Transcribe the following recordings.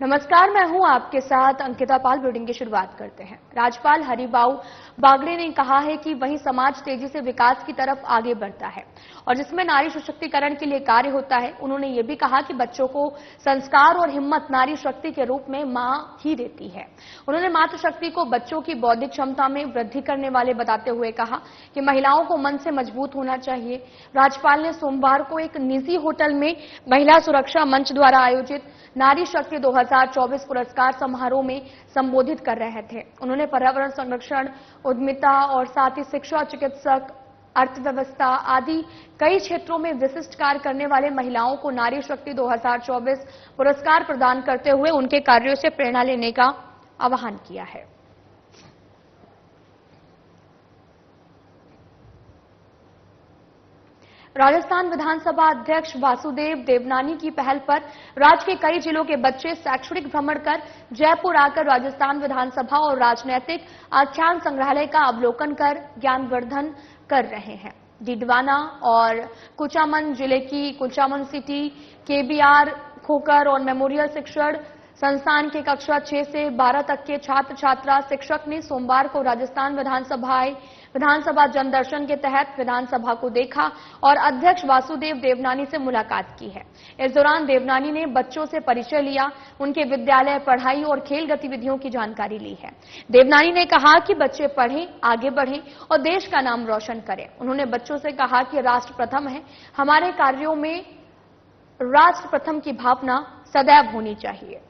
नमस्कार, मैं हूं आपके साथ अंकिता पाल। ब्रीडिंग की शुरुआत करते हैं। राज्यपाल हरिबाऊ बागड़े ने कहा है कि वही समाज तेजी से विकास की तरफ आगे बढ़ता है और जिसमें नारी सशक्तिकरण के लिए कार्य होता है। उन्होंने ये भी कहा कि बच्चों को संस्कार और हिम्मत नारी शक्ति के रूप में मां ही देती है। उन्होंने मातृशक्ति को बच्चों की बौद्धिक क्षमता में वृद्धि करने वाले बताते हुए कहा कि महिलाओं को मन से मजबूत होना चाहिए। राज्यपाल ने सोमवार को एक निजी होटल में महिला सुरक्षा मंच द्वारा आयोजित नारी शक्ति 2024 पुरस्कार समारोह में संबोधित कर रहे थे। उन्होंने पर्यावरण संरक्षण, उद्यमिता और साथ ही शिक्षा, चिकित्सक, अर्थव्यवस्था आदि कई क्षेत्रों में विशिष्ट कार्य करने वाले महिलाओं को नारी शक्ति 2024 पुरस्कार प्रदान करते हुए उनके कार्यों से प्रेरणा लेने का आह्वान किया है। राजस्थान विधानसभा अध्यक्ष वासुदेव देवनानी की पहल पर राज्य के कई जिलों के बच्चे शैक्षणिक भ्रमण कर जयपुर आकर राजस्थान विधानसभा और राजनैतिक आख्यान संग्रहालय का अवलोकन कर ज्ञानवर्धन कर रहे हैं। डीडवाना और कुचामन जिले की कुचामन सिटी केबीआर खोकर और मेमोरियल शिक्षण संस्थान के कक्षा 6 से 12 तक के छात्र छात्रा शिक्षक ने सोमवार को राजस्थान विधानसभा जनदर्शन के तहत विधानसभा को देखा और अध्यक्ष वासुदेव देवनानी से मुलाकात की है। इस दौरान देवनानी ने बच्चों से परिचय लिया, उनके विद्यालय, पढ़ाई और खेल गतिविधियों की जानकारी ली है। देवनानी ने कहा कि बच्चे पढ़ें, आगे बढ़ें और देश का नाम रोशन करें। उन्होंने बच्चों से कहा कि राष्ट्र प्रथम है, हमारे कार्यों में राष्ट्र प्रथम की भावना सदैव होनी चाहिए।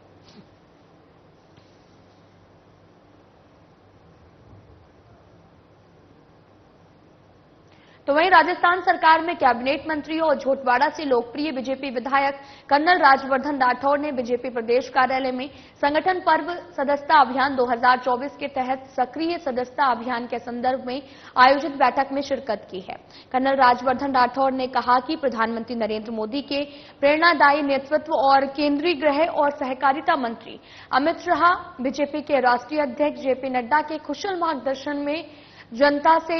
तो वहीं राजस्थान सरकार में कैबिनेट मंत्री और झोटवाड़ा से लोकप्रिय बीजेपी विधायक कर्नल राज्यवर्धन राठौड़ ने बीजेपी प्रदेश कार्यालय में संगठन पर्व सदस्यता अभियान 2024 के तहत सक्रिय सदस्यता अभियान के संदर्भ में आयोजित बैठक में शिरकत की है। कर्नल राज्यवर्धन राठौड़ ने कहा कि प्रधानमंत्री नरेंद्र मोदी के प्रेरणादायी नेतृत्व और केंद्रीय गृह और सहकारिता मंत्री अमित शाह, बीजेपी के राष्ट्रीय अध्यक्ष जेपी नड्डा के कुशल मार्गदर्शन में जनता से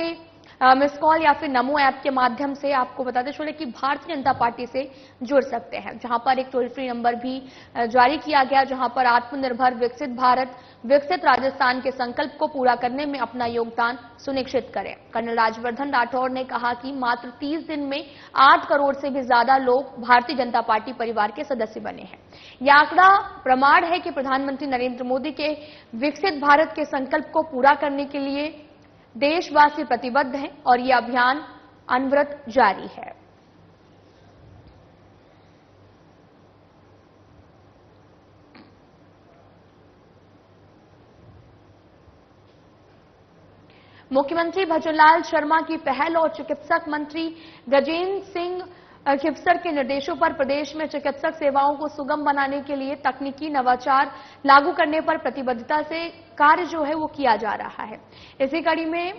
मिस कॉल या फिर नमो ऐप के माध्यम से आपको बताते चले कि भारतीय जनता पार्टी से जुड़ सकते हैं, जहां पर एक टोल फ्री नंबर भी जारी किया गया, जहां पर आत्मनिर्भर विकसित भारत, विकसित राजस्थान के संकल्प को पूरा करने में अपना योगदान सुनिश्चित करें। कर्नल राज्यवर्धन राठौड़ ने कहा कि मात्र 30 दिन में 8 करोड़ से भी ज्यादा लोग भारतीय जनता पार्टी परिवार के सदस्य बने हैं। यह आंकड़ा प्रमाण है कि प्रधानमंत्री नरेंद्र मोदी के विकसित भारत के संकल्प को पूरा करने के लिए देशवासी प्रतिबद्ध हैं और यह अभियान अनवरत जारी है। मुख्यमंत्री भजनलाल शर्मा की पहल और चिकित्सक मंत्री गजेंद्र सिंह खिवसर के निर्देशों पर प्रदेश में चिकित्सक सेवाओं को सुगम बनाने के लिए तकनीकी नवाचार लागू करने पर प्रतिबद्धता से कार्य जो है वो किया जा रहा है। इसी कड़ी में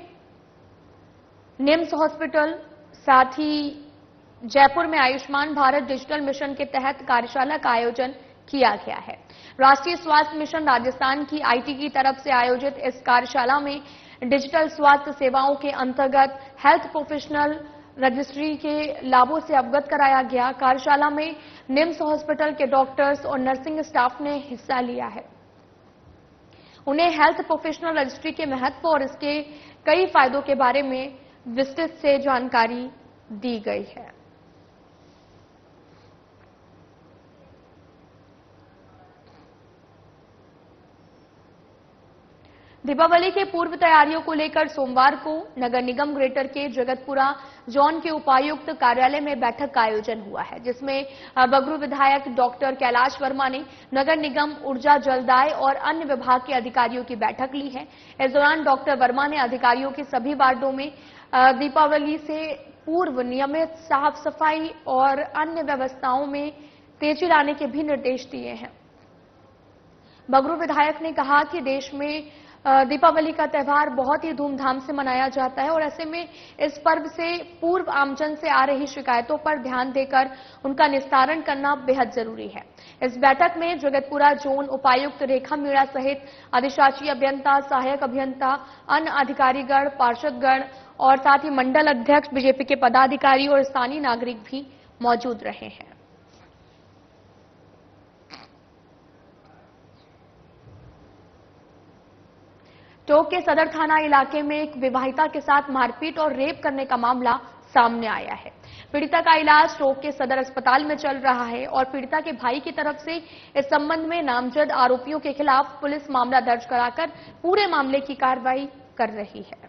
निम्स हॉस्पिटल, साथ ही जयपुर में आयुष्मान भारत डिजिटल मिशन के तहत कार्यशाला का आयोजन किया गया है। राष्ट्रीय स्वास्थ्य मिशन राजस्थान की आईटी की तरफ से आयोजित इस कार्यशाला में डिजिटल स्वास्थ्य सेवाओं के अंतर्गत हेल्थ प्रोफेशनल रजिस्ट्री के लाभों से अवगत कराया गया। कार्यशाला में निम्स हॉस्पिटल के डॉक्टर्स और नर्सिंग स्टाफ ने हिस्सा लिया है। उन्हें हेल्थ प्रोफेशनल रजिस्ट्री के महत्व और इसके कई फायदों के बारे में विस्तृत से जानकारी दी गई है। दीपावली के पूर्व तैयारियों को लेकर सोमवार को नगर निगम ग्रेटर के जगतपुरा जोन के उपायुक्त कार्यालय में बैठक का आयोजन हुआ है, जिसमें बगरू विधायक डॉक्टर कैलाश वर्मा ने नगर निगम, ऊर्जा, जलदाय और अन्य विभाग के अधिकारियों की बैठक ली है। इस दौरान डॉक्टर वर्मा ने अधिकारियों की सभी वार्डों में दीपावली से पूर्व नियमित साफ सफाई और अन्य व्यवस्थाओं में तेजी लाने के भी निर्देश दिए हैं। बगरू विधायक ने कहा कि देश में दीपावली का त्यौहार बहुत ही धूमधाम से मनाया जाता है और ऐसे में इस पर्व से पूर्व आमजन से आ रही शिकायतों पर ध्यान देकर उनका निस्तारण करना बेहद जरूरी है। इस बैठक में जगतपुरा जोन उपायुक्त रेखा मीणा सहित अधिशासी अभियंता, सहायक अभियंता, अन्य अधिकारीगण, पार्षदगण और साथ ही मंडल अध्यक्ष, बीजेपी के पदाधिकारी और स्थानीय नागरिक भी मौजूद रहे हैं। टोंक के सदर थाना इलाके में एक विवाहिता के साथ मारपीट और रेप करने का मामला सामने आया है। पीड़िता का इलाज टोंक के सदर अस्पताल में चल रहा है और पीड़िता के भाई की तरफ से इस संबंध में नामजद आरोपियों के खिलाफ पुलिस मामला दर्ज कराकर पूरे मामले की कार्रवाई कर रही है।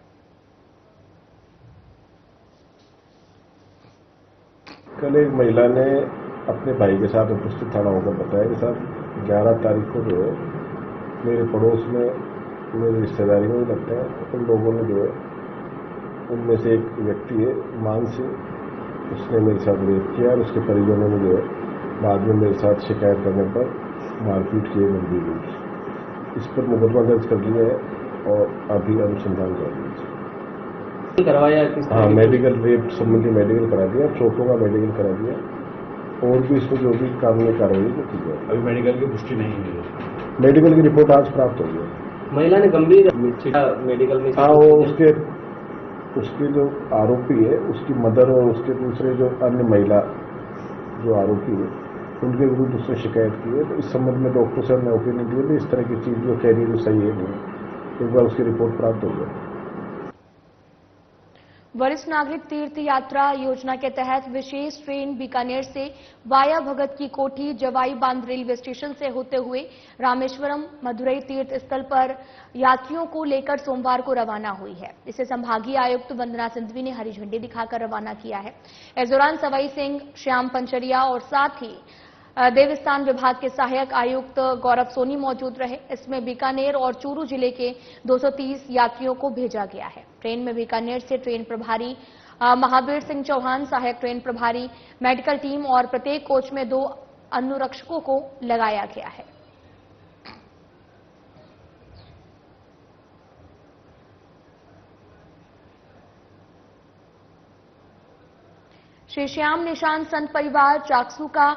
कल एक महिला ने अपने भाई के साथ उपस्थित थाना होकर बताया कि सर 11 तारीख को जो है मेरे पड़ोस में मेरी रिश्तेदारी में भी लगता है, उन लोगों ने जो है उनमें से एक व्यक्ति है मान से, उसने मेरे साथ रेप किया और उसके परिजनों ने जो है बाद में मेरे साथ शिकायत करने पर मारपीट की गंभीर रूप से। इस पर मुकदमा दर्ज कर लिया है और अभी अनुसंधान जारी है। करवाया? हाँ, मेडिकल रेप संबंधी मेडिकल करा दिया, चोटों का मेडिकल करा दिया और भी इसमें जो भी कानूनी कार्रवाई की जाए। अभी मेडिकल की पुष्टि नहीं है। मेडिकल की रिपोर्ट आज प्राप्त हो गई। महिला ने गंभीर मेडिकल में, हाँ, वो उसके जो आरोपी है उसकी मदर और उसके दूसरे जो अन्य महिला जो आरोपी है उनके विरुद्ध उसने शिकायत की है। तो इस संबंध में डॉक्टर साहब ने ओपिनियन दिए थे, इस तरह की चीज जो कह रही है वो सही है नहीं, एक बार उसकी रिपोर्ट प्राप्त हो जाए। वरिष्ठ नागरिक तीर्थ यात्रा योजना के तहत विशेष ट्रेन बीकानेर से वाया भगत की कोठी जवाई बांध रेलवे स्टेशन से होते हुए रामेश्वरम मदुरई तीर्थ स्थल पर यात्रियों को लेकर सोमवार को रवाना हुई है। इसे संभागीय आयुक्त वंदना सिंधवी ने हरी झंडी दिखाकर रवाना किया है। इस दौरान सवाई सिंह, श्याम पंचरिया और साथ ही देवस्थान विभाग के सहायक आयुक्त गौरव सोनी मौजूद रहे। इसमें बीकानेर और चूरू जिले के 230 यात्रियों को भेजा गया है। ट्रेन में बीकानेर से ट्रेन प्रभारी महावीर सिंह चौहान, सहायक ट्रेन प्रभारी, मेडिकल टीम और प्रत्येक कोच में 2 अनुरक्षकों को लगाया गया है। श्री श्याम निशान संत परिवार चाकसू का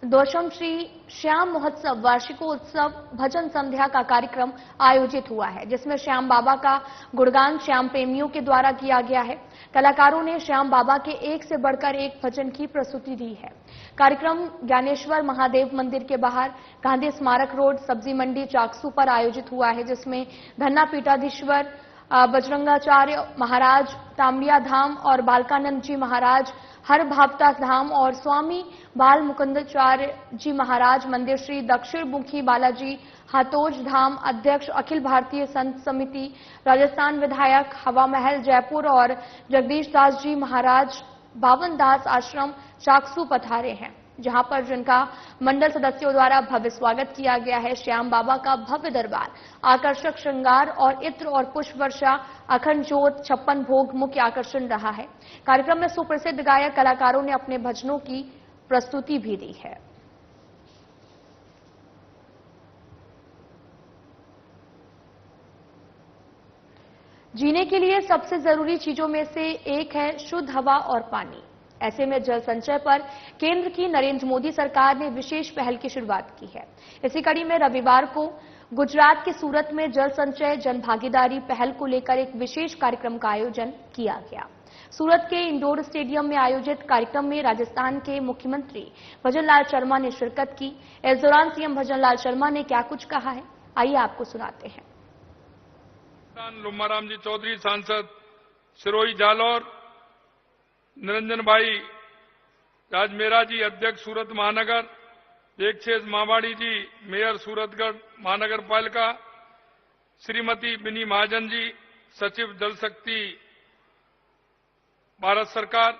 2वीं श्री श्याम महोत्सव वार्षिकोत्सव भजन संध्या का कार्यक्रम आयोजित हुआ है, जिसमें श्याम बाबा का गुणगान श्याम प्रेमियों के द्वारा किया गया है। कलाकारों ने श्याम बाबा के एक से बढ़कर एक भजन की प्रस्तुति दी है। कार्यक्रम ज्ञानेश्वर महादेव मंदिर के बाहर गांधी स्मारक रोड सब्जी मंडी चाकसू पर आयोजित हुआ है, जिसमें धन्ना पीठाधीश्वर बजरंगाचार्य महाराज तामिया धाम और बालकानंद जी महाराज हर भावता धाम और स्वामी बाल मुकुंदाचार्य जी महाराज मंदिर, श्री दक्षिण मुखी बालाजी हातोज धाम अध्यक्ष अखिल भारतीय संत समिति राजस्थान विधायक हवा महल जयपुर और जगदीश दास जी महाराज बावन दास आश्रम चाकसू पधारे हैं, जहां पर जिनका मंडल सदस्यों द्वारा भव्य स्वागत किया गया है। श्याम बाबा का भव्य दरबार, आकर्षक श्रृंगार और इत्र और पुष्प वर्षा, अखंड ज्योत, 56 भोग मुख्य आकर्षण रहा है। कार्यक्रम में सुप्रसिद्ध गायक कलाकारों ने अपने भजनों की प्रस्तुति भी दी है। जीने के लिए सबसे जरूरी चीजों में से एक है शुद्ध हवा और पानी। ऐसे में जल संचय पर केंद्र की नरेंद्र मोदी सरकार ने विशेष पहल की शुरुआत की है। इसी कड़ी में रविवार को गुजरात के सूरत में जल संचय जन भागीदारी पहल को लेकर एक विशेष कार्यक्रम का आयोजन किया गया। सूरत के इंडोर स्टेडियम में आयोजित कार्यक्रम में राजस्थान के मुख्यमंत्री भजनलाल शर्मा ने शिरकत की। इस दौरान सीएम भजनलाल शर्मा ने क्या कुछ कहा है, आइए आपको सुनाते हैं। लुम्माराम जी चौधरी सांसद, सिरोही जालौर, निरंजन भाई राजमेरा जी अध्यक्ष सूरत महानगर, देक्षेज मावाड़ी जी मेयर सूरतगढ़ महानगर पालिका, श्रीमती बिनी महाजन जी सचिव जल शक्ति भारत सरकार,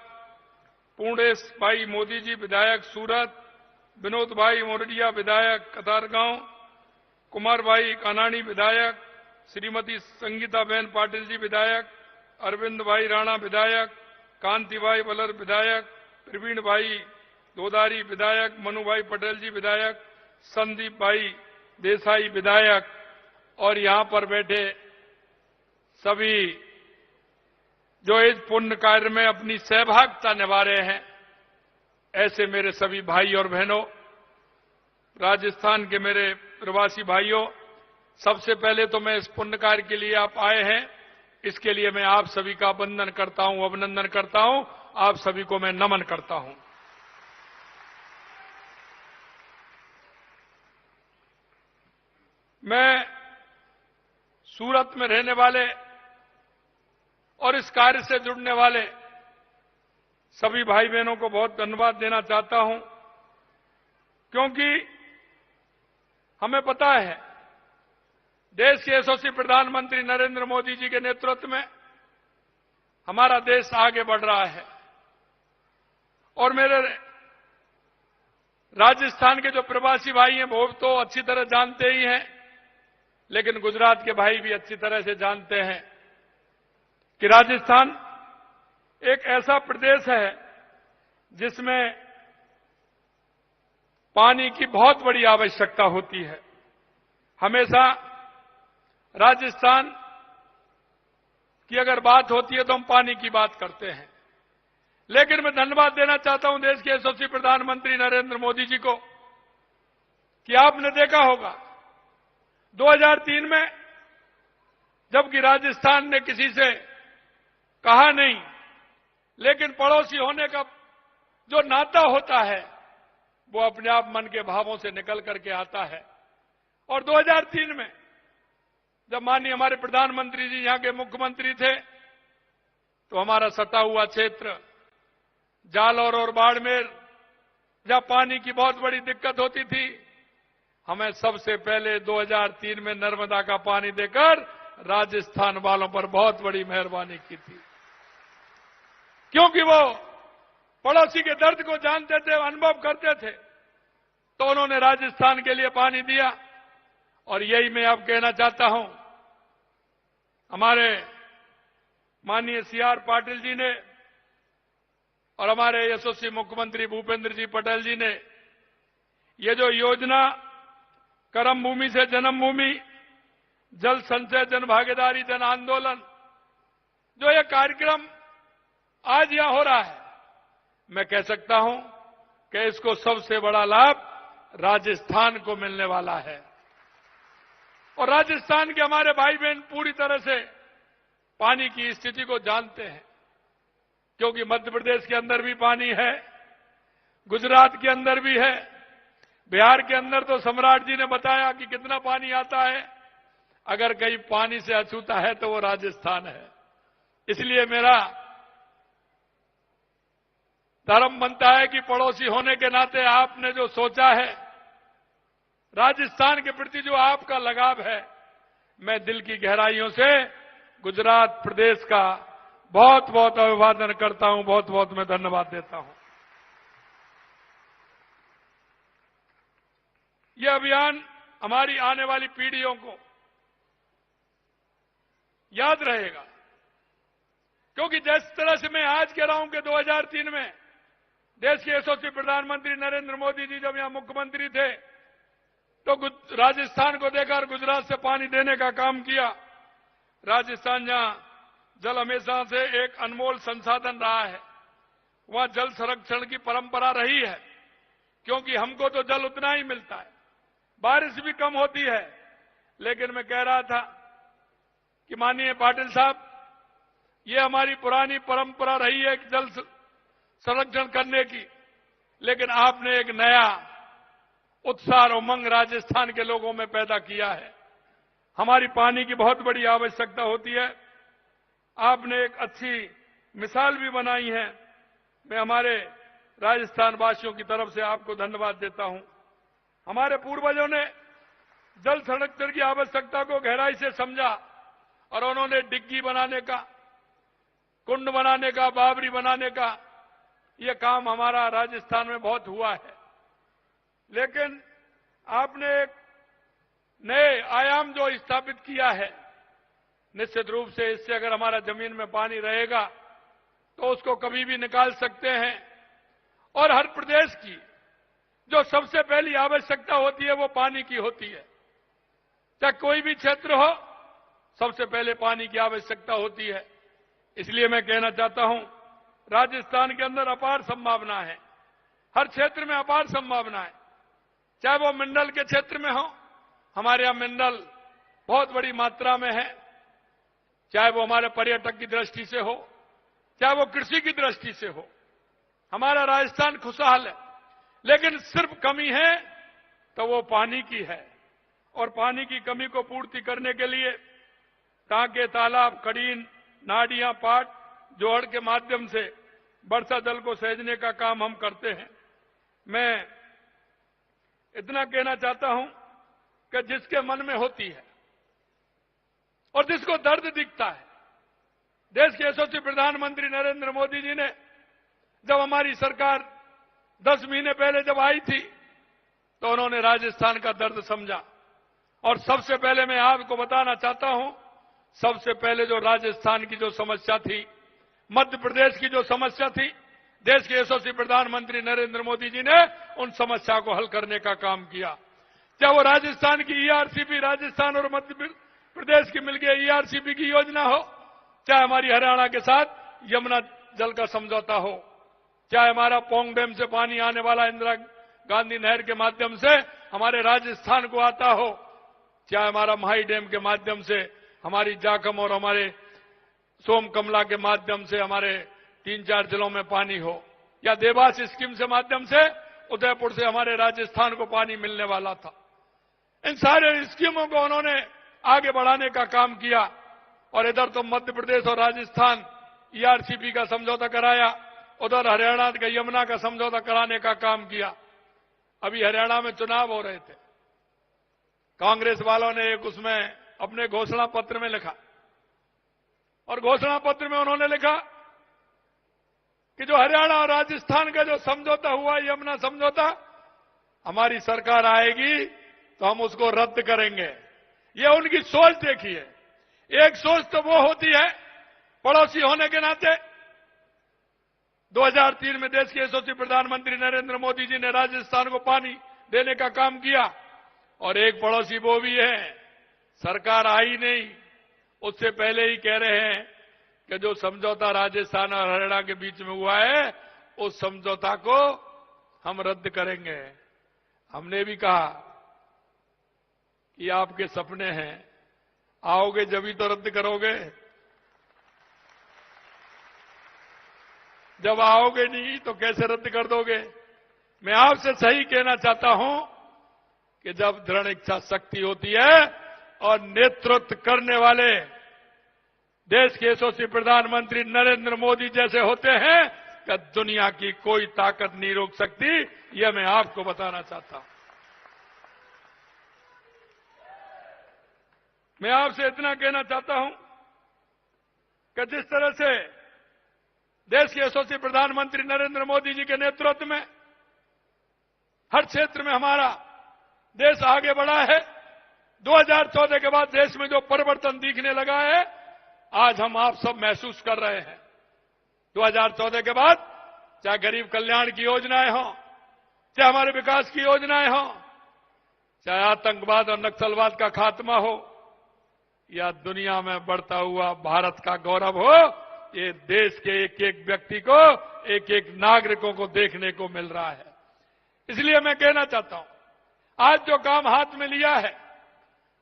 पूर्णेश भाई मोदी जी विधायक सूरत, विनोद भाई मोरडिया विधायक कतारगांव, कुमार भाई कानानी विधायक, श्रीमती संगीता बहन पाटिल जी विधायक, अरविंद भाई राणा विधायक, कांति भाई बलर विधायक, प्रवीण भाई दोदारी विधायक, मनु भाई पटेल जी विधायक, संदीप भाई देसाई विधायक और यहां पर बैठे सभी जो इस पुण्य कार्य में अपनी सहभागिता निभा रहे हैं, ऐसे मेरे सभी भाई और बहनों, राजस्थान के मेरे प्रवासी भाइयों, सबसे पहले तो मैं इस पुण्य कार्य के लिए आप आए हैं, इसके लिए मैं आप सभी का वंदन करता हूं, अभिनंदन करता हूं, आप सभी को मैं नमन करता हूं। मैं सूरत में रहने वाले और इस कार्य से जुड़ने वाले सभी भाई बहनों को बहुत धन्यवाद देना चाहता हूं, क्योंकि हमें पता है देश के यशस्वी प्रधानमंत्री नरेंद्र मोदी जी के नेतृत्व में हमारा देश आगे बढ़ रहा है। और मेरे राजस्थान के जो प्रवासी भाई हैं वो तो अच्छी तरह जानते ही हैं, लेकिन गुजरात के भाई भी अच्छी तरह से जानते हैं कि राजस्थान एक ऐसा प्रदेश है जिसमें पानी की बहुत बड़ी आवश्यकता होती है। हमेशा राजस्थान की अगर बात होती है तो हम पानी की बात करते हैं, लेकिन मैं धन्यवाद देना चाहता हूं देश के यशस्वी प्रधानमंत्री नरेंद्र मोदी जी को कि आपने देखा होगा 2003 में जबकि राजस्थान ने किसी से कहा नहीं, लेकिन पड़ोसी होने का जो नाता होता है वो अपने आप मन के भावों से निकल करके आता है। और 2003 में जब माननीय हमारे प्रधानमंत्री जी यहां के मुख्यमंत्री थे तो हमारा सता हुआ क्षेत्र जालौर और बाड़मेर, जहां पानी की बहुत बड़ी दिक्कत होती थी, हमें सबसे पहले 2003 में नर्मदा का पानी देकर राजस्थान वालों पर बहुत बड़ी मेहरबानी की थी, क्योंकि वो पड़ोसी के दर्द को जानते थे, अनुभव करते थे, तो उन्होंने राजस्थान के लिए पानी दिया। और यही मैं अब कहना चाहता हूं, हमारे माननीय CR पाटिल जी ने और हमारे यशस्वी मुख्यमंत्री भूपेंद्र जी पटेल जी ने ये जो योजना कर्म भूमि से जन्म भूमि, जल संचय, जन भागीदारी, जन आंदोलन, जो ये कार्यक्रम आज यहां हो रहा है, मैं कह सकता हूं कि इसको सबसे बड़ा लाभ राजस्थान को मिलने वाला है। और राजस्थान के हमारे भाई बहन पूरी तरह से पानी की स्थिति को जानते हैं, क्योंकि मध्य प्रदेश के अंदर भी पानी है, गुजरात के अंदर भी है, बिहार के अंदर तो सम्राट जी ने बताया कि कितना पानी आता है। अगर कहीं पानी से अछूता है तो वो राजस्थान है। इसलिए मेरा धर्म बनता है कि पड़ोसी होने के नाते आपने जो सोचा है, राजस्थान के प्रति जो आपका लगाव है, मैं दिल की गहराइयों से गुजरात प्रदेश का बहुत बहुत अभिवादन करता हूं, बहुत बहुत मैं धन्यवाद देता हूं। यह अभियान हमारी आने वाली पीढ़ियों को याद रहेगा, क्योंकि जिस तरह से मैं आज कह रहा हूं कि 2003 में देश के यशस्वी प्रधानमंत्री नरेंद्र मोदी जी जब यहां मुख्यमंत्री थे तो राजस्थान को देखा और गुजरात से पानी देने का काम किया। राजस्थान जहां जल हमेशा से एक अनमोल संसाधन रहा है, वहां जल संरक्षण की परंपरा रही है, क्योंकि हमको तो जल उतना ही मिलता है, बारिश भी कम होती है। लेकिन मैं कह रहा था कि माननीय पाटिल साहब, ये हमारी पुरानी परंपरा रही है जल संरक्षण करने की, लेकिन आपने एक नया उत्साह और उमंग राजस्थान के लोगों में पैदा किया है। हमारी पानी की बहुत बड़ी आवश्यकता होती है, आपने एक अच्छी मिसाल भी बनाई है। मैं हमारे राजस्थान वासियों की तरफ से आपको धन्यवाद देता हूं। हमारे पूर्वजों ने जल संरक्षण की आवश्यकता को गहराई से समझा और उन्होंने डिग्गी बनाने का, कुंड बनाने का, बावरी बनाने का, यह काम हमारा राजस्थान में बहुत हुआ है। लेकिन आपने एक नए आयाम जो स्थापित किया है, निश्चित रूप से इससे अगर हमारा जमीन में पानी रहेगा तो उसको कभी भी निकाल सकते हैं। और हर प्रदेश की जो सबसे पहली आवश्यकता होती है वो पानी की होती है। चाहे कोई भी क्षेत्र हो, सबसे पहले पानी की आवश्यकता होती है। इसलिए मैं कहना चाहता हूं, राजस्थान के अंदर अपार संभावना है, हर क्षेत्र में अपार संभावना है। चाहे वो मिनरल के क्षेत्र में हो, हमारे यहां मिनरल बहुत बड़ी मात्रा में है, चाहे वो हमारे पर्यटक की दृष्टि से हो, चाहे वो कृषि की दृष्टि से हो, हमारा राजस्थान खुशहाल है। लेकिन सिर्फ कमी है तो वो पानी की है। और पानी की कमी को पूर्ति करने के लिए टांके, तालाब, कड़ीन, नाडियां, पाट, जोहड़ के माध्यम से वर्षा जल को सहेजने का काम हम करते हैं। मैं इतना कहना चाहता हूं कि जिसके मन में होती है और जिसको दर्द दिखता है, देश के यशस्वी प्रधानमंत्री नरेंद्र मोदी जी ने जब हमारी सरकार 10 महीने पहले जब आई थी तो उन्होंने राजस्थान का दर्द समझा। और सबसे पहले मैं आपको बताना चाहता हूं, सबसे पहले जो राजस्थान की जो समस्या थी, मध्य प्रदेश की जो समस्या थी, देश के यशस्वी प्रधानमंत्री नरेंद्र मोदी जी ने उन समस्या को हल करने का काम किया। चाहे वो राजस्थान की ईआरसीपी, राजस्थान और मध्य प्रदेश की मिलकर ईआरसीपी की योजना हो, चाहे हमारी हरियाणा के साथ यमुना जल का समझौता हो, चाहे हमारा पोंग डैम से पानी आने वाला इंदिरा गांधी नहर के माध्यम से हमारे राजस्थान को आता हो, चाहे हमारा माही डैम के माध्यम से हमारी जाखम और हमारे सोम कमला के माध्यम से हमारे 3-4 जिलों में पानी हो, या देवास स्कीम से माध्यम से उदयपुर से हमारे राजस्थान को पानी मिलने वाला था। इन सारे स्कीमों को उन्होंने आगे बढ़ाने का काम किया। और इधर तो मध्य प्रदेश और राजस्थान ईआरसीपी का समझौता कराया, उधर हरियाणा का यमुना का समझौता कराने का काम किया। अभी हरियाणा में चुनाव हो रहे थे, कांग्रेस वालों ने एक उसमें अपने घोषणा पत्र में लिखा, और घोषणा पत्र में उन्होंने लिखा कि जो हरियाणा और राजस्थान का जो समझौता हुआ, यमुना समझौता, हमारी सरकार आएगी तो हम उसको रद्द करेंगे। ये उनकी सोच देखिए। एक सोच तो वो होती है पड़ोसी होने के नाते। 2003 में देश के यशस्वी प्रधानमंत्री नरेंद्र मोदी जी ने राजस्थान को पानी देने का काम किया, और एक पड़ोसी वो भी है, सरकार आई नहीं, उससे पहले ही कह रहे हैं कि जो समझौता राजस्थान और हरियाणा के बीच में हुआ है, उस समझौता को हम रद्द करेंगे। हमने भी कहा कि आपके सपने हैं, आओगे जब ही तो रद्द करोगे, जब आओगे नहीं तो कैसे रद्द कर दोगे। मैं आपसे सही कहना चाहता हूं कि जब दृढ़ इच्छा शक्ति होती है और नेतृत्व करने वाले देश के यशस्वी प्रधानमंत्री नरेंद्र मोदी जैसे होते हैं कि दुनिया की कोई ताकत नहीं रोक सकती, यह मैं आपको बताना चाहता हूं। मैं आपसे इतना कहना चाहता हूं कि जिस तरह से देश के यशस्वी प्रधानमंत्री नरेंद्र मोदी जी के नेतृत्व में हर क्षेत्र में हमारा देश आगे बढ़ा है, 2014 के बाद देश में जो परिवर्तन दिखने लगा है, आज हम आप सब महसूस कर रहे हैं। 2014 के बाद चाहे गरीब कल्याण की योजनाएं हों, चाहे हमारे विकास की योजनाएं हों, चाहे आतंकवाद और नक्सलवाद का खात्मा हो, या दुनिया में बढ़ता हुआ भारत का गौरव हो, ये देश के एक एक व्यक्ति को, एक एक नागरिकों को देखने को मिल रहा है। इसलिए मैं कहना चाहता हूं, आज जो काम हाथ में लिया है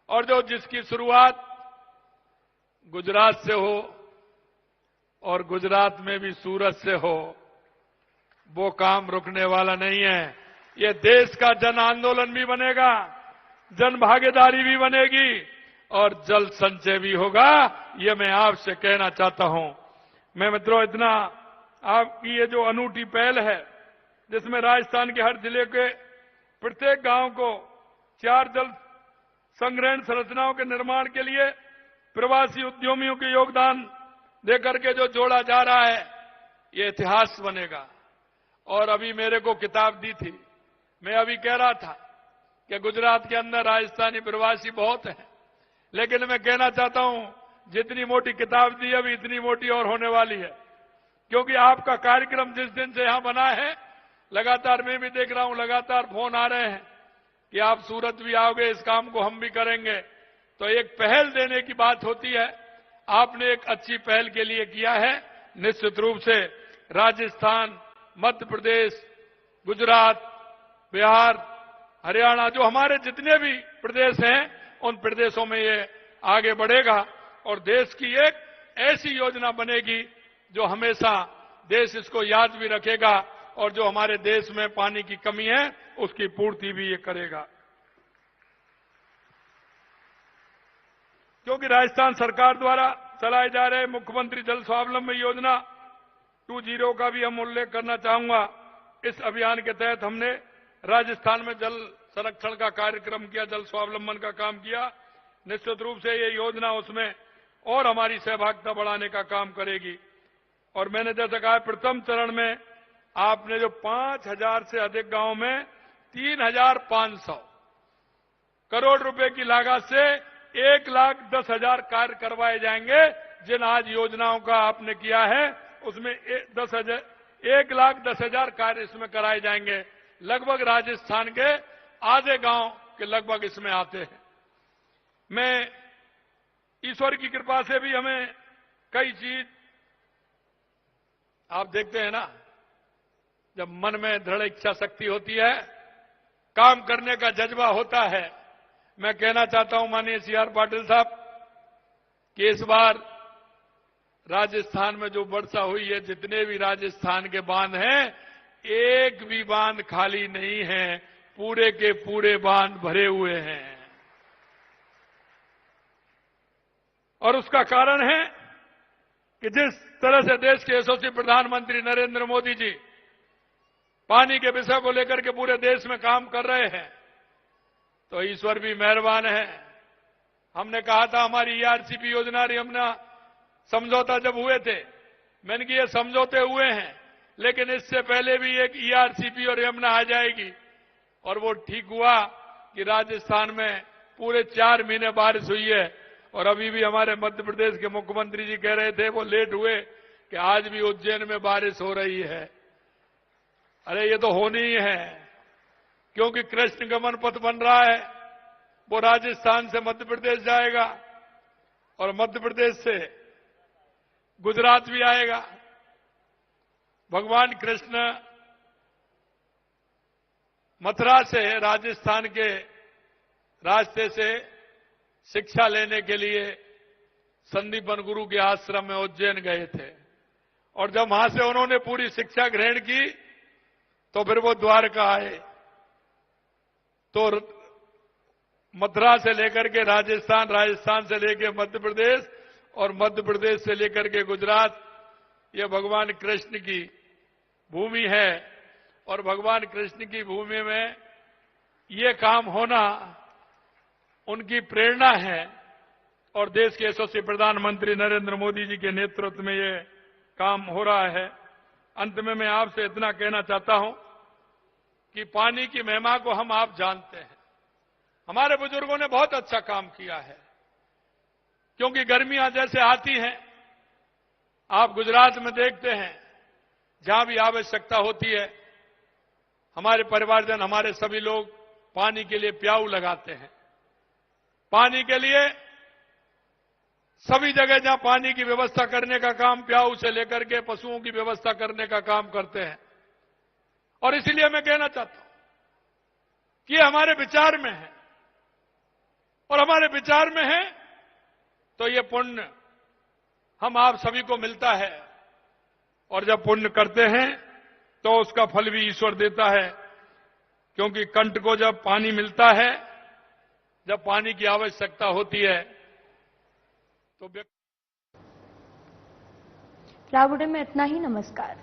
और जो जिसकी शुरुआत गुजरात से हो और गुजरात में भी सूरत से हो, वो काम रुकने वाला नहीं है। ये देश का जन आंदोलन भी बनेगा, जन भागीदारी भी बनेगी और जल संचय भी होगा। ये मैं आपसे कहना चाहता हूं। मैं मित्रों, इतना आपकी ये जो अनूठी पहल है, जिसमें राजस्थान के हर जिले के प्रत्येक गांव को 4 जल संग्रहण संरचनाओं के निर्माण के लिए प्रवासी उद्यमियों के योगदान देकर के जो जोड़ा जा रहा है, ये इतिहास बनेगा। और अभी मेरे को किताब दी थी, मैं अभी कह रहा था कि गुजरात के अंदर राजस्थानी प्रवासी बहुत हैं, लेकिन मैं कहना चाहता हूं, जितनी मोटी किताब दी अभी इतनी मोटी और होने वाली है, क्योंकि आपका कार्यक्रम जिस दिन से यहां बना है, लगातार मैं भी देख रहा हूं, लगातार फोन आ रहे हैं कि आप सूरत भी आओगे, इस काम को हम भी करेंगे। तो एक पहल देने की बात होती है। आपने एक अच्छी पहल के लिए किया है। निश्चित रूप से राजस्थान, मध्य प्रदेश, गुजरात, बिहार, हरियाणा, जो हमारे जितने भी प्रदेश हैं, उन प्रदेशों में ये आगे बढ़ेगा और देश की एक ऐसी योजना बनेगी जो हमेशा देश इसको याद भी रखेगा और जो हमारे देश में पानी की कमी है उसकी पूर्ति भी ये करेगा। क्योंकि राजस्थान सरकार द्वारा चलाए जा रहे मुख्यमंत्री जल स्वावलंबन योजना 2.0 का भी हम उल्लेख करना चाहूंगा। इस अभियान के तहत हमने राजस्थान में जल संरक्षण का कार्यक्रम किया, जल स्वावलंबन का काम किया। निश्चित रूप से ये योजना उसमें और हमारी सहभागिता बढ़ाने का काम करेगी। और मैंने जैसा कहा, प्रथम चरण में आपने जो 5,000 से अधिक गांव में 3,500 करोड़ रुपए की लागत से 1,10,000 कार्य करवाए जाएंगे। जिन आज योजनाओं का आपने किया है उसमें 1,10,000 कार्य इसमें कराए जाएंगे। लगभग राजस्थान के आधे गांव के लगभग इसमें आते हैं। मैं ईश्वर की कृपा से भी हमें कई चीज, आप देखते हैं ना, जब मन में दृढ़ इच्छा शक्ति होती है, काम करने का जज्बा होता है। मैं कहना चाहता हूं माननीय CR पाटिल साहब कि इस बार राजस्थान में जो वर्षा हुई है, जितने भी राजस्थान के बांध हैं, एक भी बांध खाली नहीं है, पूरे के पूरे बांध भरे हुए हैं। और उसका कारण है कि जिस तरह से देश के यशस्वी प्रधानमंत्री नरेंद्र मोदी जी पानी के विषय को लेकर के पूरे देश में काम कर रहे हैं, तो ईश्वर भी मेहरबान है। हमने कहा था हमारी ERCP योजना यमुना समझौता जब हुए थे, मैंने कि ये समझौते हुए हैं, लेकिन इससे पहले भी एक ERCP और यमुना आ जाएगी। और वो ठीक हुआ कि राजस्थान में पूरे 4 महीने बारिश हुई है। और अभी भी हमारे मध्य प्रदेश के मुख्यमंत्री जी कह रहे थे, वो लेट हुए, कि आज भी उज्जैन में बारिश हो रही है। अरे ये तो होनी ही है, क्योंकि कृष्ण गमन पथ बन रहा है, वो राजस्थान से मध्य प्रदेश जाएगा और मध्य प्रदेश से गुजरात भी आएगा। भगवान कृष्ण मथुरा से राजस्थान के रास्ते से शिक्षा लेने के लिए संदीपन गुरु के आश्रम में उज्जैन गए थे। और जब वहां से उन्होंने पूरी शिक्षा ग्रहण की तो फिर वो द्वारका आए। तो मथुरा से लेकर के राजस्थान, राजस्थान से लेकर मध्य प्रदेश और मध्य प्रदेश से लेकर के गुजरात, ये भगवान कृष्ण की भूमि है। और भगवान कृष्ण की भूमि में ये काम होना उनकी प्रेरणा है। और देश के यशस्वी प्रधानमंत्री नरेंद्र मोदी जी के नेतृत्व में ये काम हो रहा है। अंत में मैं आपसे इतना कहना चाहता हूं कि पानी की महिमा को हम आप जानते हैं। हमारे बुजुर्गों ने बहुत अच्छा काम किया है, क्योंकि गर्मियां जैसे आती हैं, आप गुजरात में देखते हैं, जहां भी आवश्यकता होती है, हमारे परिवारजन, हमारे सभी लोग पानी के लिए प्याऊ लगाते हैं। पानी के लिए सभी जगह जहां पानी की व्यवस्था करने का काम, प्याऊ से लेकर के पशुओं की व्यवस्था करने का काम करते हैं। और इसलिए मैं कहना चाहता हूं कि ये हमारे विचार में है, और हमारे विचार में है तो ये पुण्य हम आप सभी को मिलता है। और जब पुण्य करते हैं तो उसका फल भी ईश्वर देता है, क्योंकि कंठ को जब पानी मिलता है, जब पानी की आवश्यकता होती है तो रावुडे में इतना ही। नमस्कार।